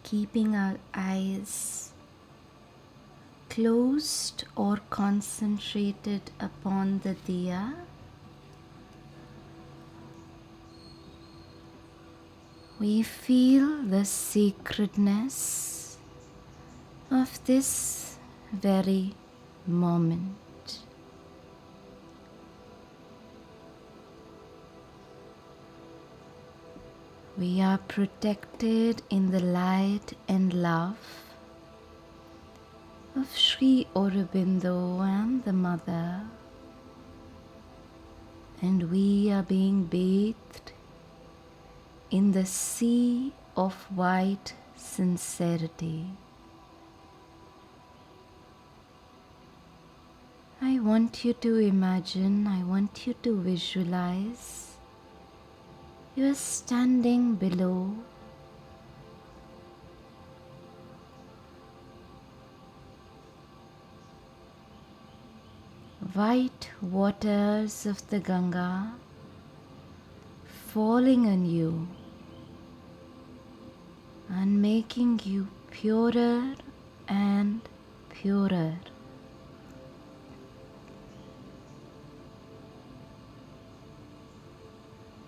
keeping our eyes closed or concentrated upon the diya, we feel the sacredness of this very moment. We are protected in the light and love of Sri Aurobindo and the Mother, and we are being bathed in the sea of white sincerity. I want you to imagine, I want you to visualize you are standing below white waters of the Ganga falling on you and making you purer and purer.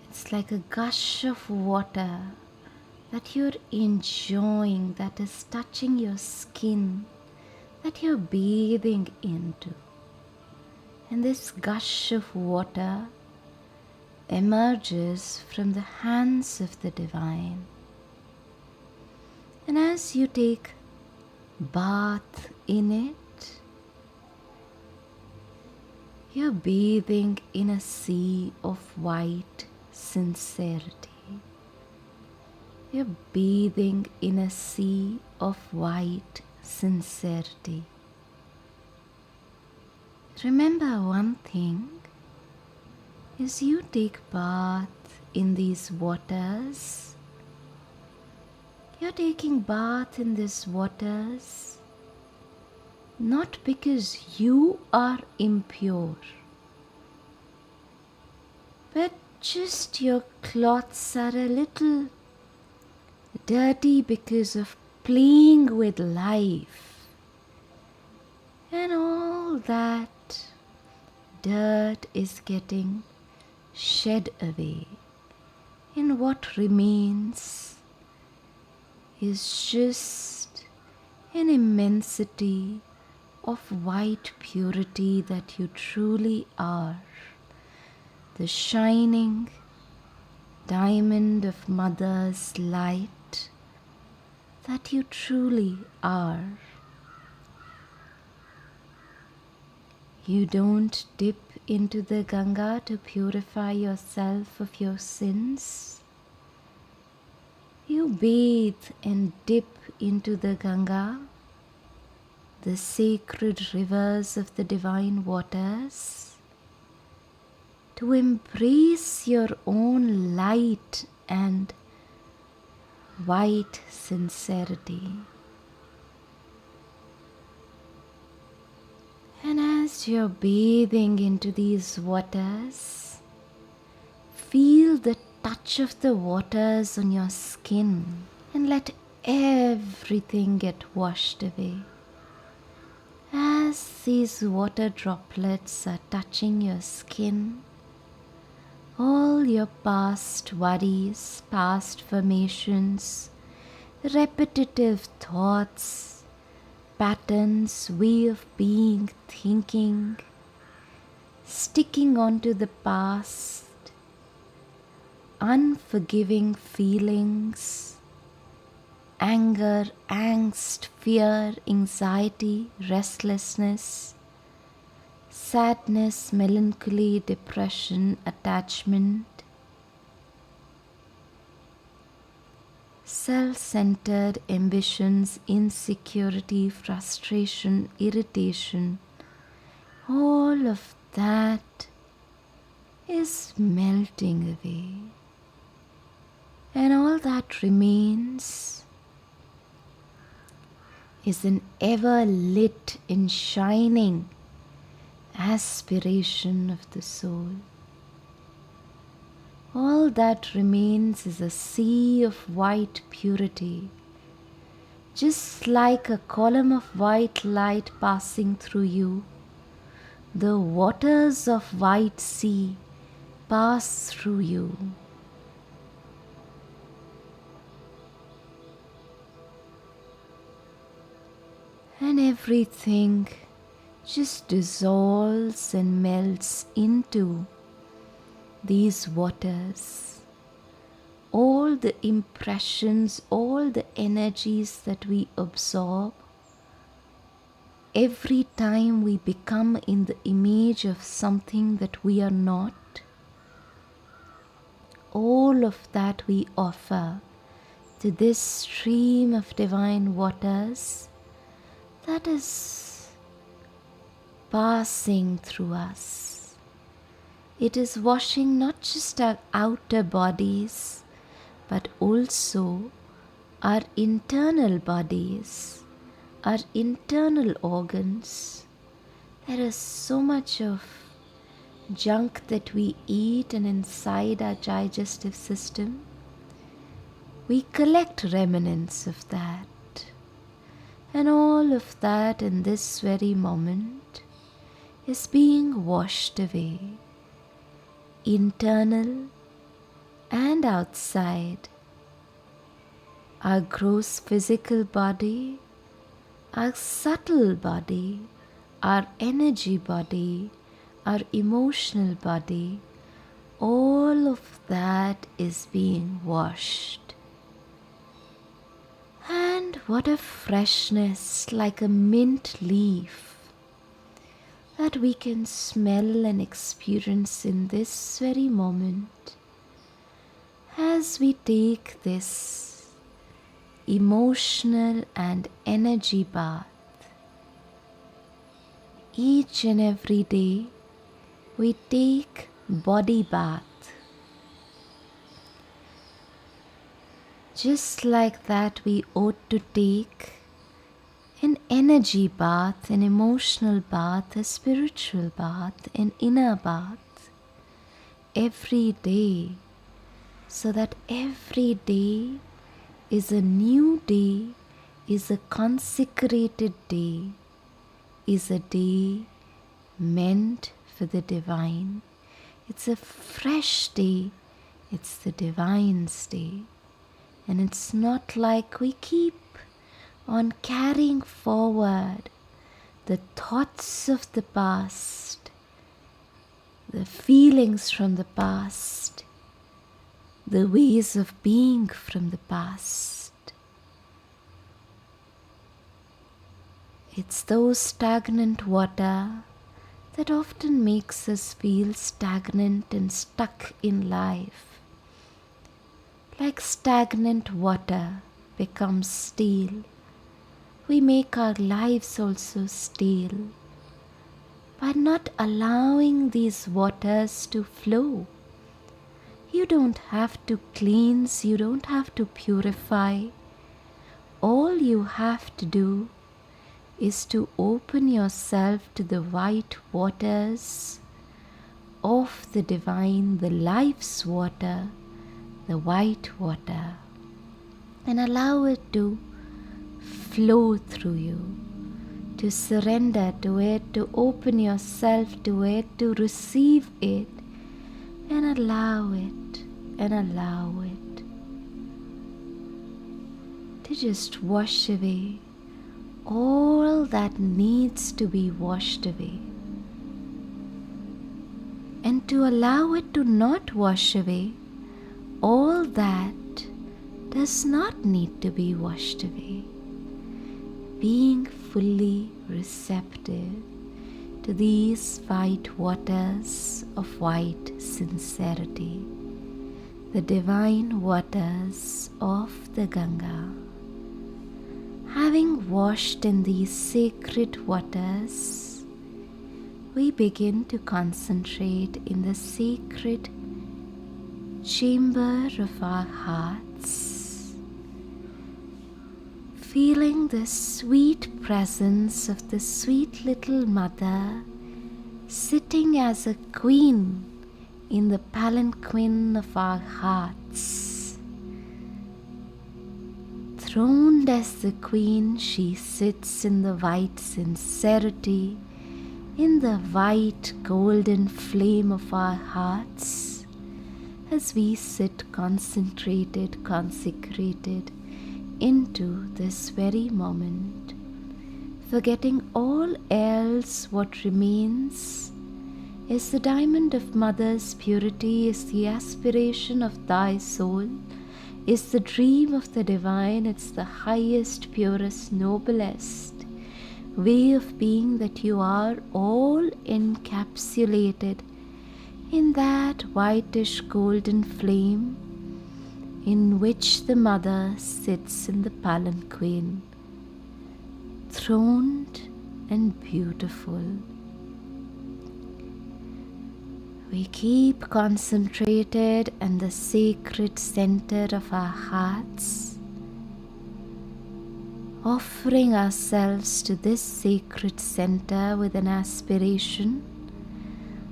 It's like a gush of water that you're enjoying, that is touching your skin, that you're bathing into. And this gush of water emerges from the hands of the Divine. And as you take bath in it, you're bathing in a sea of white sincerity. You're bathing in a sea of white sincerity. Remember one thing, as you take bath in these waters, you're taking bath in these waters not because you are impure, but just your clothes are a little dirty because of playing with life, and all that dirt is getting shed away, and what remains is just an immensity of white purity that you truly are, the shining diamond of Mother's light that you truly are. You don't dip into the Ganga to purify yourself of your sins. You bathe and dip into the Ganga, the sacred rivers of the divine waters, to embrace your own light and white sincerity. And as you're bathing into these waters, feel the touch of the waters on your skin and let everything get washed away. As these water droplets are touching your skin, all your past worries, past formations, repetitive thoughts, patterns, way of being, thinking, sticking onto the past, unforgiving feelings, anger, angst, fear, anxiety, restlessness, sadness, melancholy, depression, attachment, self-centered ambitions, insecurity, frustration, irritation, all of that is melting away. And all that remains is an ever lit and shining aspiration of the soul. All that remains is a sea of white purity Just like a column of white light passing through you, the waters of white sea pass through you. And everything just dissolves and melts into these waters. All the impressions, all the energies that we absorb, every time we become in the image of something that we are not, all of that we offer to this stream of divine waters that is passing through us. It is washing not just our outer bodies, but also our internal bodies, our internal organs. There is so much of junk that we eat, and inside our digestive system, we collect remnants of that. And all of that in this very moment is being washed away, internal and outside. Our gross physical body, our subtle body, our energy body, our emotional body, all of that is being washed. And what a freshness, like a mint leaf, that we can smell and experience in this very moment as we take this emotional and energy bath. Each and every day we take body bath. Just like that, we ought to take an energy bath, an emotional bath, a spiritual bath, an inner bath every day, so that every day is a new day, is a consecrated day, is a day meant for the divine. It's a fresh day, it's the divine's day. And it's not like we keep on carrying forward the thoughts of the past, the feelings from the past, the ways of being from the past. It's those stagnant water that often makes us feel stagnant and stuck in life. Like stagnant water becomes stale, we make our lives also stale by not allowing these waters to flow. You don't have to cleanse, you don't have to purify. All you have to do is to open yourself to the white waters of the divine, the life's water, the white water, and allow it to flow through you, to surrender to it, to open yourself to it, to receive it, and allow it, to just wash away all that needs to be washed away, and to allow it to not wash away all that does not need to be washed away, being fully receptive to these white waters of white sincerity, the divine waters of the Ganga. Having washed in these sacred waters, we begin to concentrate in the sacred chamber of our hearts, feeling the sweet presence of the sweet little mother sitting as a queen in the palanquin of our hearts. Throned as the queen, she sits in the white sincerity, in the white golden flame of our hearts, as we sit concentrated, consecrated into this very moment, forgetting all else. What remains is the diamond of Mother's purity, is the aspiration of thy soul, is the dream of the divine. It's the highest, purest, noblest way of being that you are all encapsulated in that whitish golden flame in which the Mother sits in the palanquin, throned and beautiful. We keep concentrated in the sacred center of our hearts, offering ourselves to this sacred center with an aspiration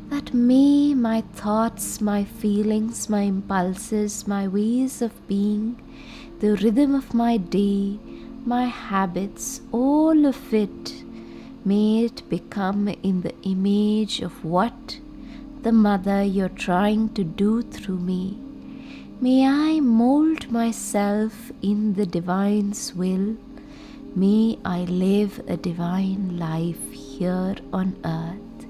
that may my thoughts, my feelings, my impulses, my ways of being, the rhythm of my day, my habits, all of it, may it become in the image of what the Mother you're trying to do through me. May I mold myself in the divine's will. May I live a divine life here on earth,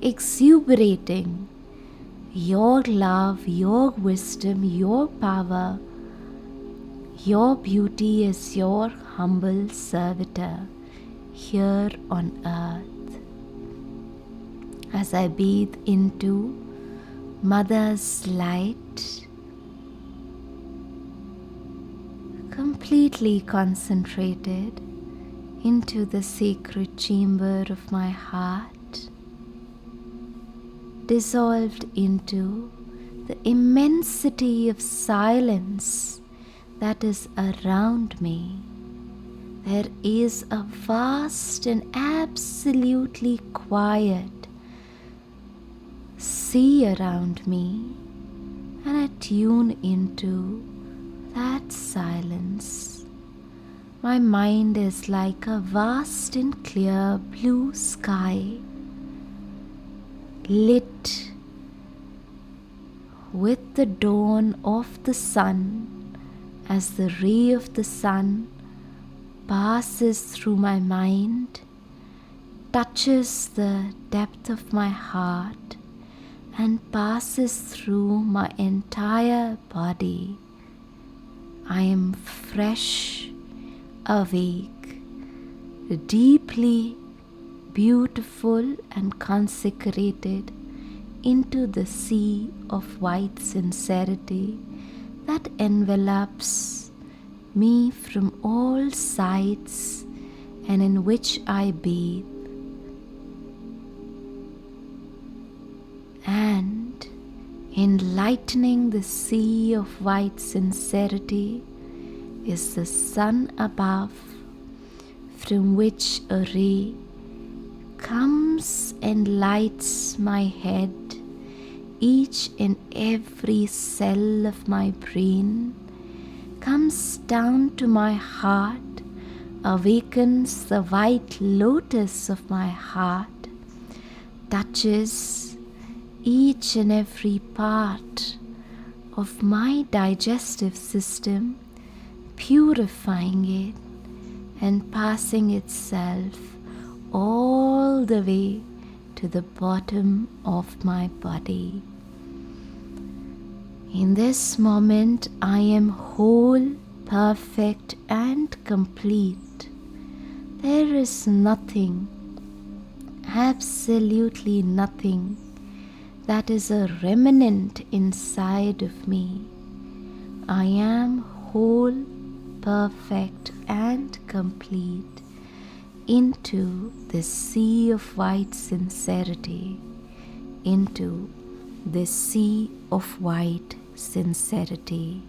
exuberating your love, your wisdom, your power, your beauty as your humble servitor here on earth. As I bathe into Mother's light, completely concentrated into the sacred chamber of my heart, dissolved into the immensity of silence that is around me. There is a vast and absolutely quiet sea around me, and I tune into that silence. My mind is like a vast and clear blue sky, lit with the dawn of the sun, as the ray of the sun passes through my mind, touches the depth of my heart, and passes through my entire body. I am fresh, awake, deeply beautiful and consecrated into the sea of white sincerity that envelops me from all sides and in which I bathe. And enlightening the sea of white sincerity is the sun above, from which a ray comes and lights my head, each and every cell of my brain, comes down to my heart, awakens the white lotus of my heart, touches each and every part of my digestive system, purifying it and passing itself all the way to the bottom of my body. In this moment, I am whole, perfect, and complete. There is nothing, absolutely nothing, that is a remnant inside of me. I am whole, perfect, and complete into this sea of white sincerity, into this sea of white sincerity.